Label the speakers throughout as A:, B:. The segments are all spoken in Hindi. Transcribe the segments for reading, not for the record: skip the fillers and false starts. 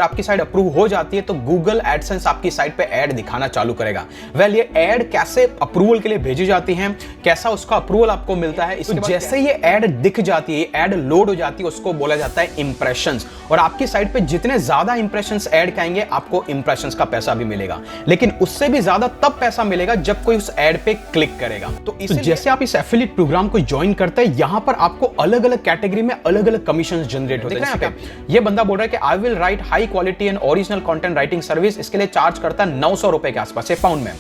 A: आपकी साइट अप्रूव हो जाती है तो गूगल एडसेंस आपकी साइट पे ऐड दिखाना चालू करेगा। वेल ये ऐड कैसे अप्रूवल के लिए भेजी जाती है, कैसा उसका अप्रूवल आपको मिलता है, इसके जैसे ये ऐड दिख जाती है, ऐड लोड हो जाती है, उसको बोला जाता है इंप्रेशंस। और आपकी साइट पे जितने ज्यादा इंप्रेशंस ऐड के आएंगे आपको इंप्रेशंस का पैसा भी मिलेगा, लेकिन उससे भी ज्यादा तब पैसा मिलेगा जब कोई उस ऐड पे क्लिक करेगा। तो जैसे आप इस एफिलिएट प्रोग्राम को ज्वाइन करते हैं, यहां पर आपको अलग अलग कैटेगरी में अलग अलग कमीशन जनरेट होते हैं। ये बंदा बोल रहा है कि I will write high quality and original content writing service, इसके लिए चार्ज करता है 900 रुपए के आसपास, पाउंड में।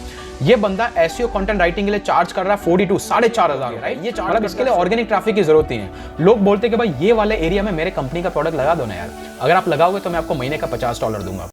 A: ये बंदा एसईओ कंटेंट राइटिंग के लिए चार्ज कर रहा है 42 4,500, राइट। ये मतलब इसके लिए ऑर्गेनिक ट्रैफिक की जरूरत नहीं है। लोग बोलते हैं कि भाई ये वाले एरिया में मेरे कंपनी का प्रोडक्ट लगा दो ना यार, अगर आप लगाओगे तो मैं आपको महीने का $50 दूंगा।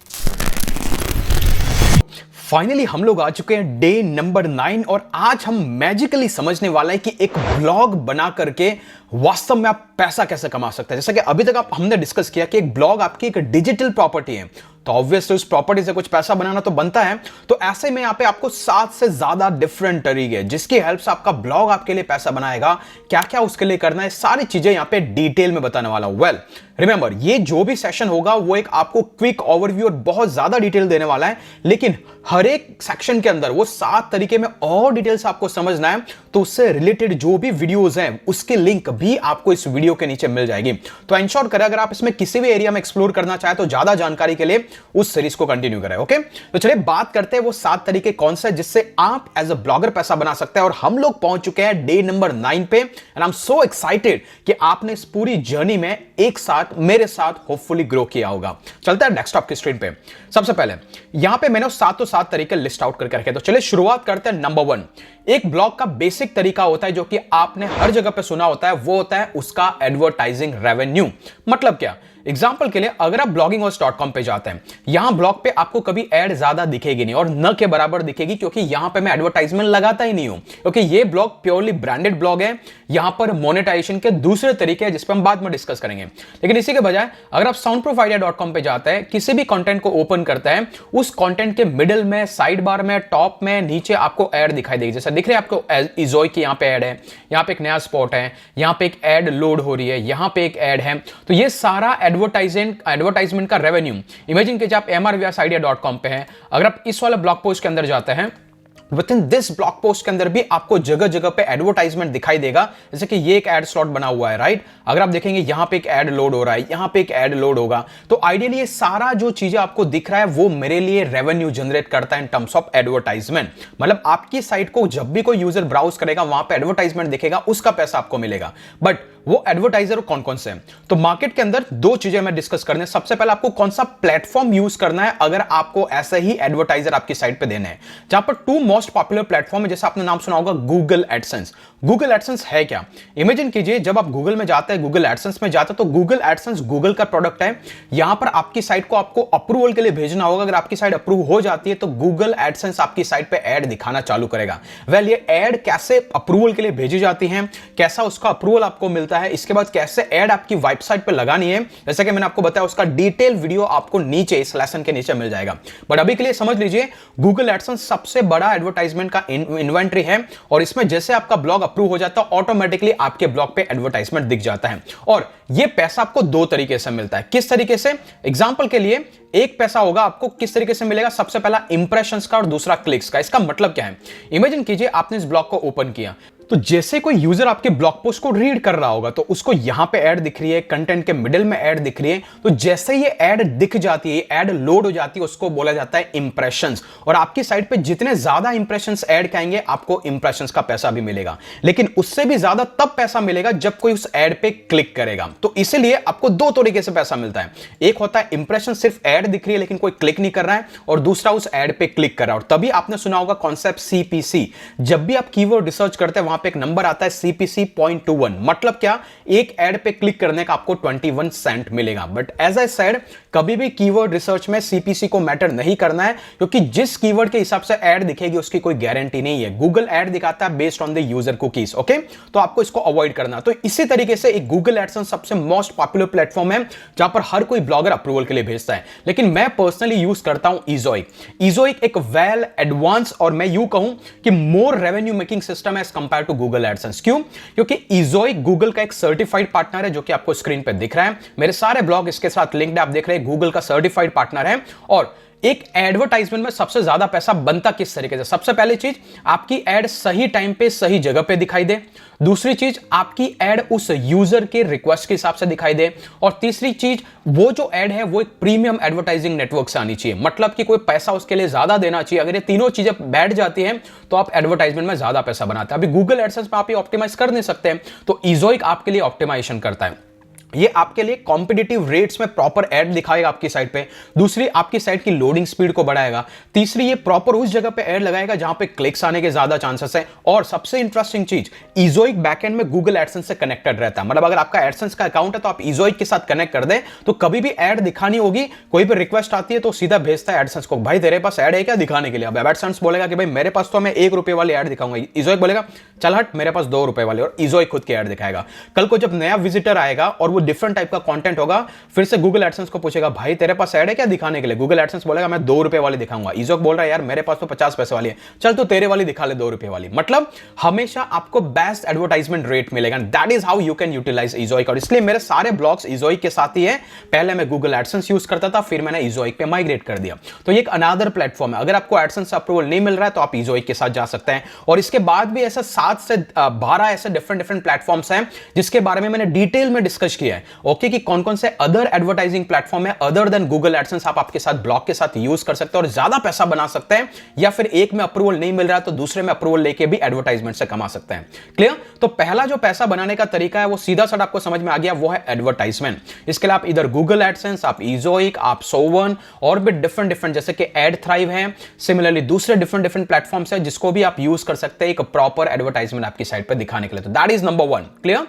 A: फाइनली हम लोग आ चुके हैं डे नंबर 9 और आज हम मैजिकली समझने वाला है कि एक ब्लॉग बना करके वास्तव में आप पैसा कैसे कमा सकते हैं। जैसा कि अभी तक हमने डिस्कस किया कि एक ब्लॉग आपकी एक डिजिटल प्रॉपर्टी है, तो ऑब्वियसली उस प्रॉपर्टी से कुछ पैसा बनाना तो बनता है। तो ऐसे में यहाँ पे आपको 7 से ज्यादा डिफरेंट तरीके जिसकी हेल्प से आपका ब्लॉग आपके लिए पैसा बनाएगा, क्या क्या उसके लिए करना है, सारी चीजें यहाँ पे डिटेल में बताने वाला हूं। वेल रिमेंबर, ये जो भी सेशन होगा वो एक आपको क्विक ओवरव्यू और बहुत ज्यादा डिटेल देने वाला है, लेकिन हर एक सेक्शन के अंदर वो 7 तरीके में और डिटेल से आपको समझना है, तो उससे रिलेटेड जो भी वीडियोस हैं उसके लिंक भी आपको इस वीडियो के नीचे मिल जाएगी। तो इंश्योर करें अगर आप इसमें किसी भी एरिया में एक्सप्लोर करना चाहे तो ज्यादा जानकारी के लिए उस सीरीज को कंटिन्यू करें। ओके, तो चलिए बात करते हैं वो 7 तरीके कौन से जिससे आप एज अ ब्लॉगर पैसा बना सकते हैं। और हम लोग पहुंच चुके हैं डे नंबर 9 पे and I am so excited कि आपने इस पूरी जर्नी में एक साथ मेरे साथ होपफुली ग्रो किया होगा। चलते हैं डेस्कटॉप की स्क्रीन पे। सबसे पहले यहां पे मैंने 7 तरीके लिस्ट आउट करके रखे, तो चलिए शुरुआत करते हैं। नंबर 1, एक ब्लॉग का बेसिक तरीका होता है जो कि आपने हर जगह पे सुना होता है, वो होता है उसका एडवर्टाइजिंग रेवेन्यू। मतलब क्या, एग्जाम्पल के लिए अगर आप blogginghost.com पे जाते हैं, यहां ब्लॉग पे आपको कभी ऐड ज्यादा दिखेगी नहीं और न के बराबर दिखेगी, क्योंकि यहां पे मैं एडवर्टाइजमेंट लगाता ही नहीं हूं, क्योंकि ये ब्लॉग प्योरली ब्रांडेड ब्लॉग है। यहां पर मोनेटाइजेशन के दूसरे तरीके हैं जिस पर हम बाद में डिस्कस करेंगे। लेकिन इसी के बजाय अगर आप soundproofidea.com पे जाते हैं, किसी भी कंटेंट को ओपन करते हैं, उस कंटेंट के मिडिल में, साइड बार में, टॉप में, नीचे आपको ऐड दिखाई देगी। जैसा दिख रहा है आपको इजोई की यहाँ पे ऐड है, यहाँ पे एक नया स्पॉट है, यहाँ पे एक ऐड लोड हो रही है, यहाँ पे एक ऐड है। तो ये सारा एडवर्टाइजमेंट का रेवेन्यू। इमेजिन कीजिए आप mrvsideia.com पे हैं, अगर आप इस वाले ब्लॉग पोस्ट के अंदर जाते हैं, with in this blog post के अंदर भी आपको जगह जगह पे एडवर्टाइजमेंट दिखाई देगा। जैसे कि ये एक एड स्लॉट बना हुआ है, राइट। अगर आप देखेंगे यहां पे एक एड लोड हो रहा है, यहां पे एक एड लोड होगा। तो आइडियली ये सारा जो चीजें आपको दिख रहा है वो मेरे लिए रेवेन्यू जनरेट करता है इन टर्म्स ऑफ एडवर्टाइजमेंट। मतलब आपकी साइट को जब भी कोई यूजर ब्राउज करेगा, वहां पे एडवर्टाइजमेंट दिखेगा, उसका पैसा आपको मिलेगा। बट वो एडवर्टाइजर कौन कौन से हैं? तो मार्केट के अंदर 2 चीजें मैं डिस्कस करने। सबसे पहले आपको कौन सा प्लेटफॉर्म यूज करना है अगर आपको ऐसे ही एडवर्टाइजर आपकी साइट पे देने हैं। जहां पर 2 मोस्ट पॉपुलर प्लेटफॉर्म है, जैसे आपने नाम सुना होगा गूगल एडसेंस। गूगल एडसेंस है क्या? इमेजिन कीजिए जब आप गूगल में जाते हैं, गूगल एडसेंस में जाते हैं, तो गूगल एडसेंस गूगल का प्रोडक्ट है। यहां पर आपकी साइट को आपको अप्रूवल के लिए भेजना होगा। अगर आपकी साइट अप्रूव हो जाती है तो गूगल एडसेंस आपकी साइट पे ऐड दिखाना चालू करेगा। वेल ये ऐड कैसे अप्रूवल के लिए भेजी जाती है, कैसा उसका अप्रूवल आपको मिलता है, इसके बाद कैसे ऐड आपकी वेबसाइट पे लगानी है, जैसे कि मैंने आपको बताया, उसका डिटेल वीडियो आपको नीचे इस लेसन के नीचे मिल जाएगा। बट अभी के लिए समझ लीजिए गूगल एडसेंस सबसे बड़ा एडवर्टाइजमेंट का इन्वेंटरी है, और इसमें जैसे आपका ब्लॉग अप्रूव हो जाता है ऑटोमेटिकली आपके ब्लॉग पे एडवर्टाइजमेंट दिख जाता है। और यह पैसा आपको 2 तरीके से मिलता है। किस तरीके से? एग्जांपल के लिए एक पैसा होगा आपको किस तरीके से मिलेगा, सबसे पहला इंप्रेशंस का और दूसरा क्लिक्स का। इसका मतलब क्या है? इमेजिन कीजिए आपने इस ब्लॉग को ओपन किया, तो जैसे कोई यूजर आपके ब्लॉग पोस्ट को रीड कर रहा होगा तो उसको यहां पे ऐड दिख रही है, कंटेंट के मिडिल में ऐड दिख रही है। तो जैसे ये ऐड दिख जाती है, ऐड लोड हो जाती है, उसको बोला जाता है इंप्रेशंस। और आपकी साइट पे जितने ज्यादा इंप्रेशंस ऐड के आएंगे आपको इंप्रेशंस का पैसा भी मिलेगा, लेकिन उससे भी ज्यादा तब पैसा मिलेगा जब कोई उस ऐड पे क्लिक करेगा। तो इसीलिए आपको 2 तरीके से पैसा मिलता है। एक होता है इंप्रेशन, सिर्फ ऐड दिख रही है लेकिन कोई क्लिक नहीं कर रहा है, और दूसरा उस ऐड पे क्लिक कर रहा है। और तभी आपने सुना होगा कॉन्सेप्ट सीपीसी। जब भी आप कीवर्ड रिसर्च करते हैं वहां पे एक नंबर आता है CPC 0.21। मतलब क्या? एक ऐड पे क्लिक करने का आपको 21 सेंट मिलेगा। बट एज आई सेड, कभी भी कीवर्ड रिसर्च में CPC को मैटर नहीं करना है, क्योंकि जिस कीवर्ड के हिसाब से ऐड दिखेगी उसकी कोई गारंटी नहीं है। गूगल ऐड दिखाता है based on the user cookies. Okay, तो आपको इसको अवॉइड करना। तो इसी तरीके से एक गूगल एडसेंस सबसे मोस्ट पॉपुलर प्लेटफॉर्म है जहां पर हर कोई ब्लॉगर अप्रूवल के लिए भेजता है। लेकिन मैं पर्सनली यूज करता हूं इजोइक। इजोइक एक वेल एडवांस और मैं यूं कहूं कि मोर रेवेन्यू मेकिंग सिस्टम है as compare to Google AdSense. क्यों? क्योंकि इजोइक गूगल का एक सर्टिफाइड पार्टनर है, जो कि आपको स्क्रीन पे दिख रहा है। मेरे सारे ब्लॉग इसके साथ लिंक्ड है, आप देख रहे हैं गूगल का सर्टिफाइड पार्टनर है। और एक एडवर्टाइजमेंट में सबसे ज्यादा पैसा बनता किस तरीके से? सबसे पहली चीज, आपकी एड सही टाइम पे सही जगह पे दिखाई दे। दूसरी चीज, आपकी एड उस यूजर के रिक्वेस्ट के हिसाब से दिखाई दे। और तीसरी चीज, वो जो एड है वो एक प्रीमियम एडवर्टाइजिंग नेटवर्क से आनी चाहिए, मतलब कि कोई पैसा उसके लिए ज्यादा देना चाहिए। अगर ये तीनों चीजें बैठ जाती हैं तो आप एडवर्टाइजमेंट में ज्यादा पैसा बनाते हैं। अभी गूगल एडसेंस में आप ये ऑप्टिमाइज कर नहीं सकते हैं, तो इजोइक आपके लिए ऑप्टिमाइजेशन करता है। ये आपके लिए कॉम्पिटिटिव रेट्स में प्रॉपर एड दिखाएगा आपकी साइट पे। दूसरी, आपकी साइट की लोडिंग स्पीड को बढ़ाएगा। तीसरी, ये प्रॉपर उस जगह पे एड लगाएगा जहां पे क्लिक्स आने के ज्यादा चांसेस है। और सबसे इंटरेस्टिंग चीज, इजोइक बैकएंड में गूगल एडसेंस से कनेक्टेड रहता है। मतलब अगर आपका एडसेंस का अकाउंट है तो आप इजोइक के साथ कनेक्ट कर दें तो कभी भी एड दिखानी होगी, कोई भी रिक्वेस्ट आती है तो सीधा भेजता है एडसेंस को, भाई तेरे पास एड है क्या दिखाने के लिए। अब एडसेंस बोलेगा कि भाई मेरे पास तो मैं ₹1 वाली एड दिखाऊंगा, इजोइक बोलेगा चल हट मेरे पास ₹2 वाली, और इजोइक खुद की एड दिखाएगा। कल को जब नया विजिटर आएगा और वो डिफरेंट टाइप का कंटेंट होगा, फिर से गूगल एडसेंस को पूछेगा भाई तेरे पास ऐड है क्या दिखाने के लिए। गूगल एडसेंस बोलेगा मैं ₹2 वाली दिखाऊंगा। इजोक बोल रहा है यार मेरे पास तो 50 पैसे वाली है, चल तो तेरे वाली दिखा ले ₹2 वाली। मतलब हमेशा आपको बेस्ट एडवर्टाइजमेंट रेट मिलेगा। That is how you can utilise Ezoic. और इसलिए मेरे सारे ब्लॉग्स इजोइक के साथ ही है। पहले मैं गूगल एडसेंस यूज करता था, फिर मैंने इजोइक पे माइग्रेट कर दिया। तो ये एक अनदर प्लेटफॉर्म है। अगर आपको एडसेंस अप्रूवल नहीं मिल रहा है तो आप इजोइक के साथ जा सकते हैं। और इसके बाद भी ऐसा 7 से 12 ऐसे डिफरेंट प्लेटफॉर्म्स हैं जिसके बारे में मैंने डिटेल में डिस्कस किया है। ओके, कि कौन कौन से अदर एडवर्टाइजिंग प्लेटफॉर्म है अदर देन गूगल एडसेंस आप आपके साथ ब्लॉग के साथ यूज कर सकते हैं और ज्यादा पैसा बना सकते हैं। या फिर एक में अप्रूवल नहीं मिल रहा है तो दूसरे में अप्रूवल लेके भी एडवर्टाइजमेंट से कमा सकते हैं। क्लियर? तो पहला जो पैसा बनाने का तरीका है वो सीधा साधा आपको समझ में आ गया, वो है एडवर्टाइजमेंट। इसके लिए आप इधर गूगल एडसेंस, आप इजोइक, आप सोवन और भी डिफरेंट जैसे कि एडथ्राइव है, सिमिलरली दूसरे डिफरेंट प्लेटफॉर्म्स है जिसको भी आप यूज कर सकते हैं एक प्रॉपर एडवर्टाइजमेंट आपकी साइट पर दिखाने के लिए। तो दैट इज नंबर 1। क्लियर?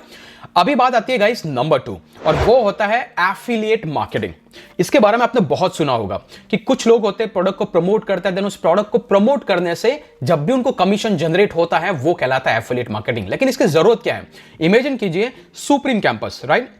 A: अभी बात आती है गाइस नंबर 2, और वो होता है एफिलिएट मार्केटिंग। इसके बारे में आपने बहुत सुना होगा कि कुछ लोग होते हैं प्रोडक्ट को प्रमोट करते हैं, देन उस प्रोडक्ट को प्रमोट करने से जब भी उनको कमीशन जनरेट होता है वो कहलाता है एफिलिएट मार्केटिंग। लेकिन इसकी जरूरत क्या है? इमेजिन कीजिए सुप्रीम कैंपस, राइट?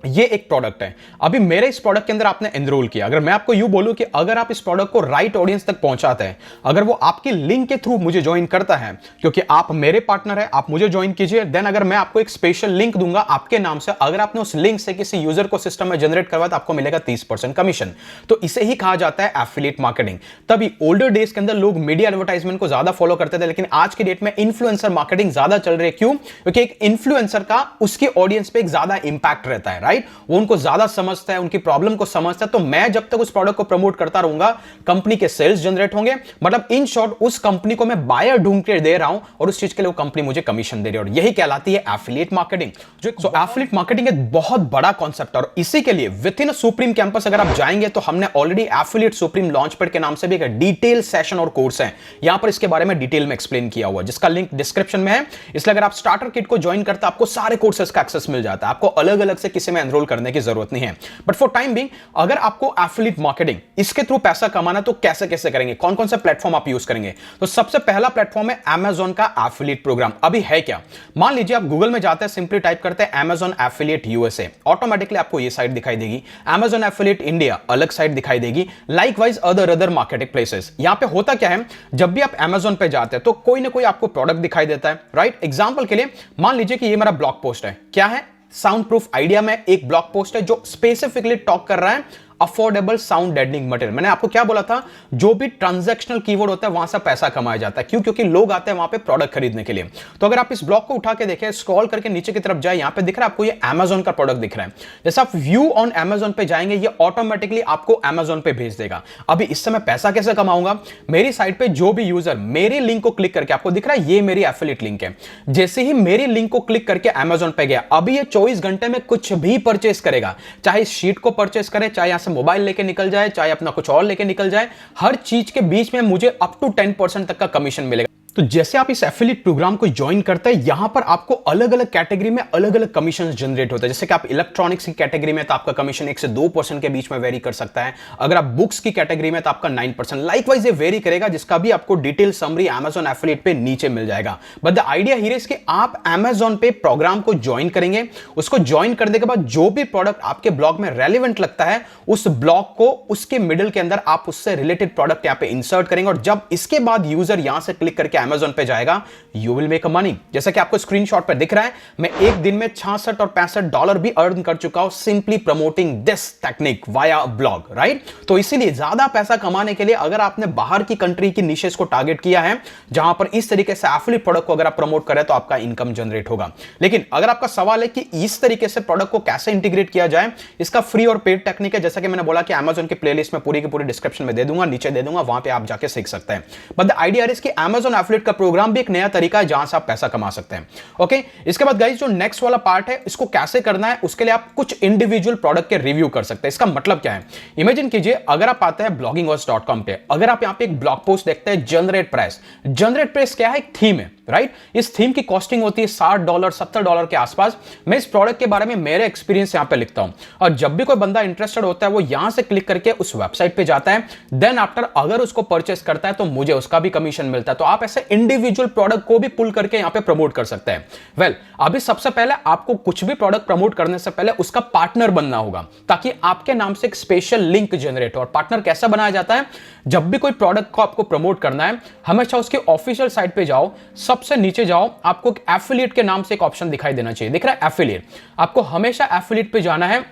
A: ये एक प्रोडक्ट है। अभी मेरे इस प्रोडक्ट के अंदर आपने एनरोल किया। अगर मैं आपको यूं बोलूं कि अगर आप इस प्रोडक्ट को राइट ऑडियंस तक पहुंचाते हैं, अगर वो आपके लिंक के थ्रू मुझे ज्वाइन करता है, क्योंकि आप मेरे पार्टनर है, आप मुझे ज्वाइन कीजिए, देन अगर मैं आपको एक स्पेशल लिंक दूंगा आपके नाम से, अगर आपने उस लिंक से किसी यूजर को सिस्टम में जनरेट करवाया तो आपको मिलेगा 30% कमीशन। तो इसे ही कहा जाता है एफिलिएट मार्केटिंग। तभी ओल्डर डेज के अंदर लोग मीडिया एडवर्टाइजमेंट को ज्यादा फॉलो करते थे, लेकिन आज की डेट में इन्फ्लुएंसर मार्केटिंग ज्यादा चल रही है। क्यों? क्योंकि एक इन्फ्लुएंसर का उसकी ऑडियंस पे एक ज्यादा इंपैक्ट रहता है, राइट? वो उनको ज्यादा समझता है, उनकी प्रॉब्लम को समझता है। तो मैं जब तक उस प्रोडक्ट को प्रमोट करता रहूंगा, कंपनी के सेल्स जनरेट होंगे। मतलब इन शॉर्ट उस कंपनी को मैं बायर ढूंढ के दे रहा हूं और उस चीज के लिए वो कंपनी मुझे कमीशन दे रही है, और यही कहलाती है एफिलिएट मार्केटिंग। सो एफिलिएट मार्केटिंग एक बहुत बड़ा कॉन्सेप्ट है, और इसी के लिए विद इन सुप्रीम कैंपस अगर आप जाएंगे तो हमने already affiliate supreme launch pad के नाम से भी एक डिटेल सेशन और कोर्स है, यहां पर इसके बारे में डिटेल में एक्सप्लेन किया हुआ है, जिसका लिंक डिस्क्रिप्शन में है। इसलिए अगर आप स्टार्टर किट को ज्वाइन करते हैं आपको सारे कोर्सेज का एक्सेस मिल जाता है, आपको अलग अलग से किसी में एनरोल करने की जरूरत नहीं है। बट फॉर टाइम बीइंग, अगर आपको एफिलिएट मार्केटिंग इसके थ्रू पैसा कमाना तो कैसे कैसे करेंगे, कौन कौन से प्लेटफॉर्म आप यूज करेंगे? तो सबसे पहला प्लेटफॉर्म है Amazon का एफिलिएट प्रोग्राम। अभी है क्या? मान लीजिए आप गूगल में जाते हैं, सिंपली टाइप करते हैं Amazon एफिलिएट USA, ऑटोमेटिकली आपको ये साइट दिखाई देगी। Amazon एफिलिएट इंडिया अलग साइट दिखाई देगी, लाइकवाइज अदर मार्केटिंग प्लेसेस। यहां पे होता क्या है, जब भी आप Amazon पे जाते हैं तो कोई ना कोई आपको प्रोडक्ट दिखाई देता है, राइट? एग्जांपल के लिए मान लीजिए कि ये मेरा ब्लॉग पोस्ट है। क्या है? साउंड प्रूफ आइडिया में एक ब्लॉग पोस्ट है जो स्पेसिफिकली टॉक कर रहा है अफोर्डेबल साउंड डेडनिंग मटेरियल। मैंने आपको क्या बोला था, जो भी ट्रांजैक्शनल कीवर्ड होता है वहां से पैसा कमाया जाता है। क्यों? क्योंकि लोग आते हैं वहां पे प्रोडक्ट खरीदने के लिए। तो अगर आप इस ब्लॉग को उठा के देखें, स्क्रॉल करके नीचे की तरफ जाए, यहां पे दिख रहा है आपको ये Amazon का प्रोडक्ट दिख रहा है। जैसे आप व्यू ऑन Amazon पे जाएंगे, ये ऑटोमेटिकली आपको Amazon पे भेज देगा। अभी इससे मैं पैसा कैसे कमाऊंगा? मेरी साइट पे जो भी यूजर मेरे लिंक को क्लिक करके, आपको दिख रहा है ये मेरी एफिलिएट लिंक है, जैसे ही मेरी लिंक को क्लिक करके Amazon पे गया, अभी ये 24 घंटे में कुछ भी परचेस करेगा, चाहे इस शीट को परचेस करे, चाहे यहां से मोबाइल लेके निकल जाए, चाहे अपना कुछ और लेके निकल जाए, हर चीज के बीच में मुझे अप टू 10% तक का कमीशन मिलेगा। तो जैसे आप इस एफिलिएट प्रोग्राम को ज्वाइन करते हैं, यहां पर आपको अलग अलग कैटेगरी में अलग अलग कमीशन जनरेट होता है। जैसे कि आप इलेक्ट्रॉनिक्स की कैटेगरी में तो आपका कमीशन 1 से 2% के बीच में वेरी कर सकता है। अगर आप बुक्स की कैटेगरी में तो आपका 9%। लाइकवाइज ये वेरी करेगा, जिसका भी आपको डिटेल समरी Amazon एफिलिएट पे नीचे मिल जाएगा। But the idea here is कि आप Amazon पे प्रोग्राम को ज्वाइन करेंगे, उसको ज्वाइन करने के बाद जो भी प्रोडक्ट आपके ब्लॉग में रेलिवेंट लगता है, उस ब्लॉग को उसके मिडिल के अंदर आप उससे रिलेटेड प्रोडक्ट यहां पे इंसर्ट करेंगे, और जब इसके बाद यूजर यहां से क्लिक करके Amazon पे जाएगा, यू विल मेक मनी। जैसा कि आपको स्क्रीनशॉट पे दिख रहा है, मैं एक दिन में 66 और $65 भी अर्न कर चुका हूं simply promoting this technique via blog, right. तो इसीलिए ज्यादा पैसा कमाने के लिए अगर आपने बाहर की कंट्री की निशेस को टारगेट किया है जहां पर इस तरीके से एफिलिएट प्रोडक्ट को अगर आप प्रमोट करें तो आपका इनकम जनरेट होगा। लेकिन अगर आपका सवाल है कि इस तरीके से प्रोडक्ट को कैसे इंटीग्रेट किया जाए, इसका फ्री और पेड टेक्निक है। जैसा कि मैंने बोला कि Amazon के प्लेलिस्ट में पूरी की पूरी डिस्क्रिप्शन में दे दूंगा, नीचे दे दूंगा, वहां पे आप जाके सीख सकते हैं। बट द आइडिया इज कि Amazon एफिलिएट का प्रोग्राम भी एक नया तरीका है जहां से आप पैसा कमा सकते हैं। ओके, इसके बाद गाइस जो नेक्स्ट वाला पार्ट है, इसको कैसे करना है, उसके लिए आप कुछ इंडिविजुअल प्रोडक्ट के रिव्यू कर सकते हैं। इसका मतलब क्या है, इमेजिन कीजिए अगर आप आते हैं blogginghost.com पे, अगर आप यहां पे एक ब्लॉग पोस्ट देखते हैं जनरेट प्राइस। जनरेट प्राइस क्या है, एक थीम है, राइट। इस थीम की कॉस्टिंग होती है $60 $70 के आसपास। मैं इस प्रोडक्ट के बारे में मेरे एक्सपीरियंस यहां पे लिखता हूं, और जब भी कोई बंदा इंटरेस्टेड होता है वो यहां से क्लिक करके उस वेबसाइट पे जाता है, देन आफ्टर अगर उसको परचेस करता है तो मुझे उसका भी कमीशन मिलता है। तो आप ऐसे इंडिविजुअल प्रोडक्ट को भी पुल करके यहां पे प्रमोट कर सकते हैं। वेल, अभी सबसे पहले आपको कुछ भी प्रोडक्ट प्रमोट करने से पहले उसका पार्टनर बनना होगा, ताकि आपके नाम से एक स्पेशल लिंक जनरेट हो। और पार्टनर कैसा बनाया जाता है, जब भी कोई प्रोडक्ट को आपको प्रमोट करना है, हमेशा उसके ऑफिशियल साइट पे जाओ, सबसे नीचे जाओ, आपको एक एफिलिएट के नाम से एक ऑप्शन दिखाई देना चाहिए, दिख रहा है एफिलिएट। आपको हमेशा एफिलिएट पे जाना है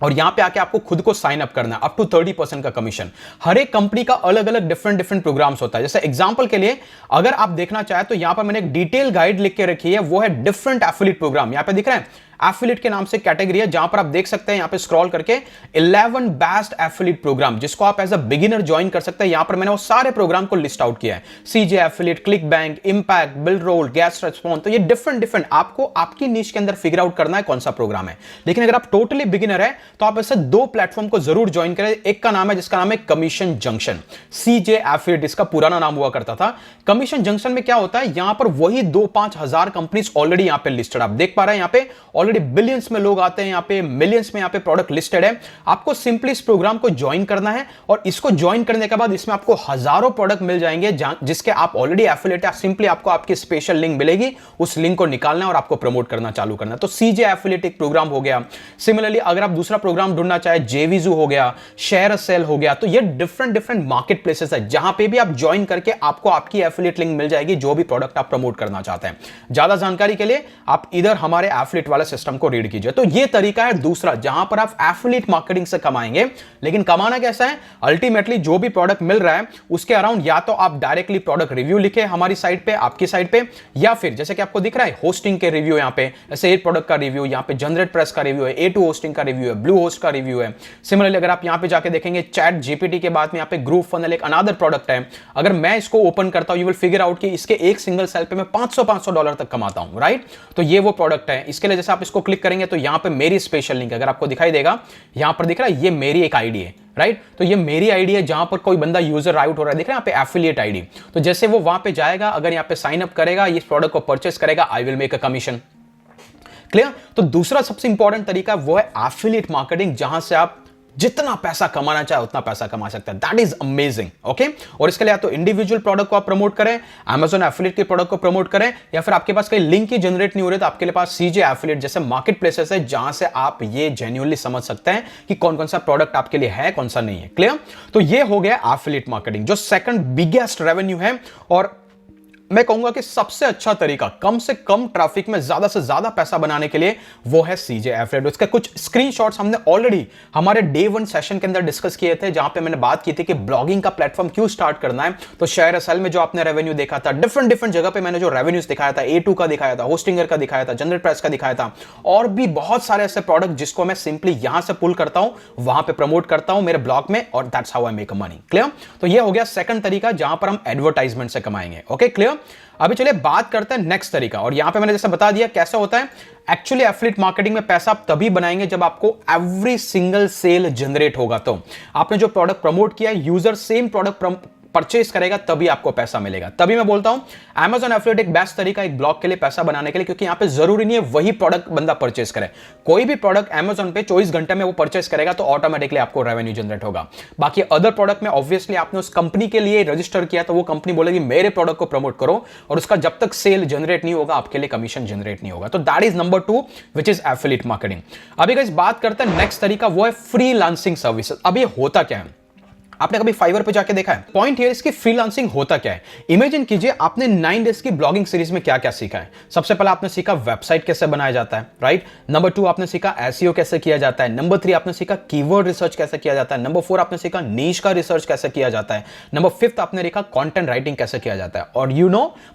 A: और यहां पे आके आपको खुद को साइन अप करना है, अप टू 30% का कमीशन। हर एक कंपनी का अलग अलग डिफरेंट प्रोग्राम्स होता है। जैसे एग्जांपल के लिए अगर आप देखना चाहे तो यहां पर मैंने एक डिटेल गाइड लिख के रखी है, वो है डिफरेंट एफिलिएट प्रोग्राम। यहां पे दिख रहा है एफिलिएट के नाम से कैटेगरी है, जहां पर आप देख सकते हैं यहां पे स्क्रॉल करके 11 बेस्ट एफिलिएट प्रोग्राम, जिसको आप एज अ बिगिनर ज्वाइन कर सकते हैं। यहां पर मैंने वो सारे प्रोग्राम को लिस्ट आउट किया है, CJ Affiliate, ClickBank, Impact, Builderall, GetResponse. तो ये डिफरेंट आपको आपकी नीश के अंदर फिगर आउट करना है कौन सा प्रोग्राम है। लेकिन अगर आप टोटली बिगिनर है तो आप ऐसे दो प्लेटफॉर्म को जरूर ज्वाइन करें। एक का नाम है जिसका नाम है कमीशन जंक्शन, सीजे एफिलिएट इसका पुराना नाम हुआ करता था। कमीशन जंक्शन में क्या होता है, यहां पर वही 2-5 हजार कंपनीज ऑलरेडी यहां पे लिस्टेड, आप देख पा रहे हैं यहां पे ऑलरेडी बिलियंस में लोग आते हैं, यहां पे मिलियंस में यहां पे प्रोडक्ट लिस्टेड है। आपको सिंपली इस प्रोग्राम को ज्वाइन करना है, और इसको ज्वाइन करने के बाद इसमें आपको हजारों प्रोडक्ट मिल जाएंगे जिसके आप ऑलरेडी एफिलिएट है। सिंपली आपको आपकी स्पेशल लिंक मिलेगी, उस लिंक को निकालना है और आपको प्रमोट करना चालू करना है। तो सीजे एफिलिएट एक प्रोग्राम हो गया। सिमिलरली अगर आप दूसरा प्रोग्राम ढूंढना चाहे, जेवीजू हो गया, शेयर सेल हो गया, तो ये डिफरेंट मार्केट प्लेसेस है जहां पे भी आप ज्वाइन करके आपको आपकी एफिलिएट लिंक मिल जाएगी जो भी प्रोडक्ट आप प्रमोट करना चाहते हैं। ज्यादा जानकारी के लिए आप इधर हमारे एफिलिएट वाले सिस्टम को रीड कीजिए। तो ये तरीका है दूसरा जहां पर आप एफिलिएट मार्केटिंग से कमाएंगे। लेकिन कमाना कैसा है, अल्टीमेटली जो भी प्रोडक्ट मिल रहा है उसके अराउंड या तो आप डायरेक्टली प्रोडक्ट रिव्यू लिखे हमारी साइट पे, आपकी साइट पे, या फिर जैसे कि आपको दिख रहा है होस्टिंग के रिव्यू, यहां पे ऐसे एक प्रोडक्ट का रिव्यू, यहां पे जनरेट प्रेस का रिव्यू है, A2 होस्टिंग का रिव्यू है, ब्लू होस्ट का रिव्यू है। सिमिलरली अगर आप यहां पे जाके देखेंगे चैट जीपीटी के बाद में यहां पे ग्रुप फनल एक अनदर प्रोडक्ट है। अगर मैं इसको ओपन करता हूं, यू विल फिगर आउट कि इसके एक सिंगल सेल पे मैं $500 तक कमाता हूं, राइट। तो ये वो प्रोडक्ट है। इसके लिए जैसे आप इसको क्लिक करेंगे तो यहां पे मेरी स्पेशल लिंक अगर आपको दिखाई देगा, यहां पर दिख रहा है ये मेरी एक आईडी है, राइट। तो ये मेरी आईडी है जहां पर कोई बंदा यूजर आउट हो रहा है, दिख रहा है यहाँ पे एफिलिएट आईडी। तो जैसे वो वहां पे जाएगा, अगर यहां पे साइन अप करेगा, इस प्रोडक्ट को परचेस करेगा, I will make a commission. Clear. तो दूसरा सबसे इंपॉर्टेंट तरीका वो है एफिलिएट मार्केटिंग, जहां से आप जितना पैसा कमाना चाहे उतना पैसा कमा सकते हैं। That is amazing. ओके, और इसके लिए या तो इंडिविजुअल प्रोडक्ट को आप प्रमोट करें, Amazon एफिलिएट के प्रोडक्ट को प्रमोट करें, या फिर आपके पास कोई लिंक ही जनरेट नहीं हो रहे तो आपके पास सीजे एफिलिएट जैसे मार्केट प्लेसेस है जहां से आप ये जेन्युइनली समझ सकते हैं कि कौन कौन सा प्रोडक्ट आपके लिए है, कौन सा नहीं है। क्लियर। तो ये हो गया एफिलिएट मार्केटिंग, जो सेकंड बिगेस्ट रेवेन्यू है, और मैं कहूंगा कि सबसे अच्छा तरीका कम से कम ट्रैफिक में ज्यादा से ज्यादा पैसा बनाने के लिए वो है सीजे एफिलिएट। इसके कुछ स्क्रीनशॉट्स हमने ऑलरेडी हमारे डे 1 सेशन के अंदर डिस्कस किए थे, जहां पे मैंने बात की थी कि ब्लॉगिंग का प्लेटफॉर्म क्यों स्टार्ट करना है। तो शेयर सेल में जो आपने रेवेन्यू देखा था, डिफरेंट जगह पे मैंने जो रेवेन्यूज दिखाया था, A2 का दिखाया था, होस्टिंगर का दिखाया था, जनरेट प्रेस का दिखाया था, और भी बहुत सारे ऐसे प्रोडक्ट जिसको मैं सिंपली यहां से पुल करता हूं, वहां पे प्रमोट करता हूं मेरे ब्लॉग में, और that's how I make money. Clear. तो ये हो गया सेकंड तरीका जहां पर हम एडवर्टाइजमेंट से कमाएंगे। Okay, clear. अभी चलिए बात करते हैं नेक्स्ट तरीका, और यहां पे मैंने जैसे बता दिया कैसा होता है। एक्चुअली एफिलिएट मार्केटिंग में पैसा आप तभी बनाएंगे जब आपको एवरी सिंगल सेल जनरेट होगा। तो आपने जो प्रोडक्ट प्रमोट किया है, यूजर सेम प्रोडक्ट परचेस करेगा तभी आपको पैसा मिलेगा। तभी मैं बोलता हूं Amazon एफिलिएट एक बेस्ट तरीका एक ब्लॉग के लिए पैसा बनाने के लिए, क्योंकि यहां पे जरूरी नहीं है वही प्रोडक्ट बंदा परचेस करे। कोई भी प्रोडक्ट Amazon पे 24 घंटे में वो परचेस करेगा तो ऑटोमेटिकली आपको रेवेन्यू जनरेट होगा। बाकी अदर प्रोडक्ट में ऑब्वियसली आपने उस कंपनी के लिए रजिस्टर किया तो वो कंपनी बोलेगी मेरे प्रोडक्ट को प्रमोट करो, और उसका जब तक सेल जनरेट नहीं होगा आपके लिए कमीशन जनरेट नहीं होगा। तो that is number 2 which is affiliate marketing. अभी गाइस बात करते हैं नेक्स्ट तरीका, वो है फ्रीलांसिंग सर्विसेज। अब ये होता क्या है, आपने कभी फाइवर पे जाके देखा है? पॉइंट हियर इसकी फ्रीलांसिंग होता क्या है। इमेजिन कीजिए आपने 9 डेज की ब्लॉगिंग सीरीज में क्या क्या सीखा है। सबसे पहले आपने सीखा वेबसाइट कैसे बनाया जाता है, राइट। नंबर 2 आपने सीखा एसईओ कैसे किया जाता है। नंबर 3 आपने सीखा कीवर्ड रिसर्च कैसे किया जाता है। नंबर 4 आपने सीखा नीश का रिसर्च कैसे किया जाता है। नंबर 5 आपने देखा कंटेंट राइटिंग कैसे किया जाता है। और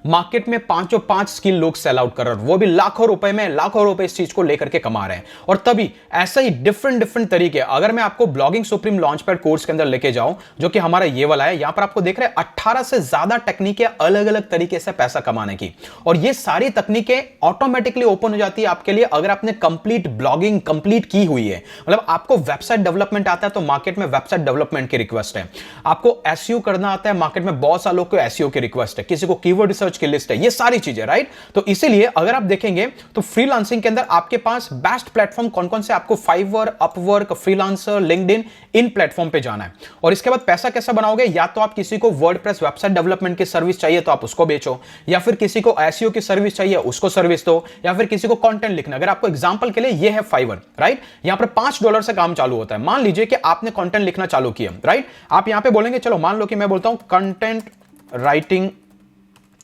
A: मार्केट में 5 स्किल लोग सेल आउट कर रहे हैं, वो भी लाखों रुपए में, लाखों रुपए इस चीज को लेकर के कमा रहे हैं। और तभी ऐसा ही डिफरेंट तरीके, अगर मैं आपको ब्लॉगिंग सुप्रीम लॉन्चपैड कोर्स के अंदर लेके जाऊं, जो कि हमारा ये वाला है, यहां पर आपको देख रहे हैं 18 से ज्यादा तकनीकें अलग अलग तरीके से पैसा कमाने की। और ये सारी तकनीकें ऑटोमेटिकली ओपन हो जाती है आपके लिए अगर आपने कंप्लीट ब्लॉगिंग कंप्लीट की हुई है। मतलब आपको वेबसाइट डेवलपमेंट आता है तो मार्केट में वेबसाइट डेवलपमेंट की रिक्वेस्ट है। आपको एसईओ करना आता है, मार्केट में बहुत सारे लोग को एसईओ की रिक्वेस्ट है, किसी को कीवर्ड रिसर्च की लिस्ट है, ये सारी चीजें, राइट। तो इसीलिए अगर आप देखेंगे तो फ्रीलांसिंग के अंदर आपके पास बेस्ट प्लेटफॉर्म कौन कौन से, आपको फाइवर, अपवर्क, फ्रीलांसर, लिंक्डइन, इन प्लेटफॉर्म पे जाना है। और इसके बाद पैसा कैसे बनाओगे? या तो आप किसी को वर्डप्रेस वेबसाइट डेवलपमेंट की सर्विस चाहिए तो आप उसको बेचो, या फिर किसी को एसईओ की सर्विस चाहिए उसको सर्विस दो, या फिर किसी को कंटेंट लिखना। अगर आपको एग्जांपल के लिए ये है फाइवर, राइट। यहां पर $5 से काम चालू होता है। मान लीजिए कि आपने कंटेंट लिखना चालू किया, राइट। आप यहां पे बोलेंगे, चलो मान लो कि मैं बोलता हूं content writing,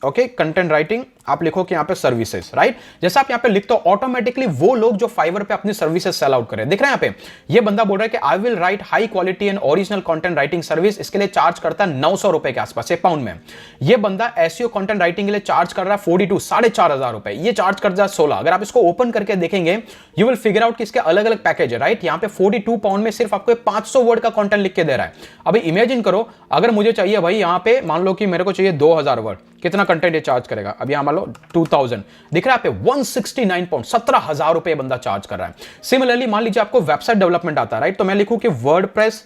A: okay, content writing आप लिखो कि यहां पे सर्विसेज, राइट। जैसा आप यहां पे लिखते हो ऑटोमेटिकली वो लोग जो फाइवर पे अपनी सर्विसेज सेल आउट करें, दिख रहे हैं यहां पे, ये बंदा बोल रहा है कि I will write high quality and original content writing service. इसके लिए चार्ज करता है 900 रुपए के आसपास, एक पाउंड में। ये बंदा एसईओ कंटेंट राइटिंग के लिए चार्ज कर रहा है 42, 4,500 रुपए। ये चार्ज कर रहा है 16। अगर आप इसको ओपन करके देखेंगे यू विल फिगर आउट कि इसके अलग अलग पैकेज है, राइट। यहां पे 42 पाउंड में सिर्फ आपको 500 वर्ड का कंटेंट लिख के दे रहा है। अभी इमेजिन करो, अगर मुझे चाहिए भाई यहां पे मान लो कि मेरे को चाहिए 2000 वर्ड, कितना कंटेंट ये चार्ज करेगा? अब यहां मान लो 2000, दिख रहा है पे 169 पाउंड, 17,000 रुपए बंदा चार्ज कर रहा है। सिमिलरली मान लीजिए आपको वेबसाइट डेवलपमेंट आता है, राइट। तो मैं लिखूं कि वर्डप्रेस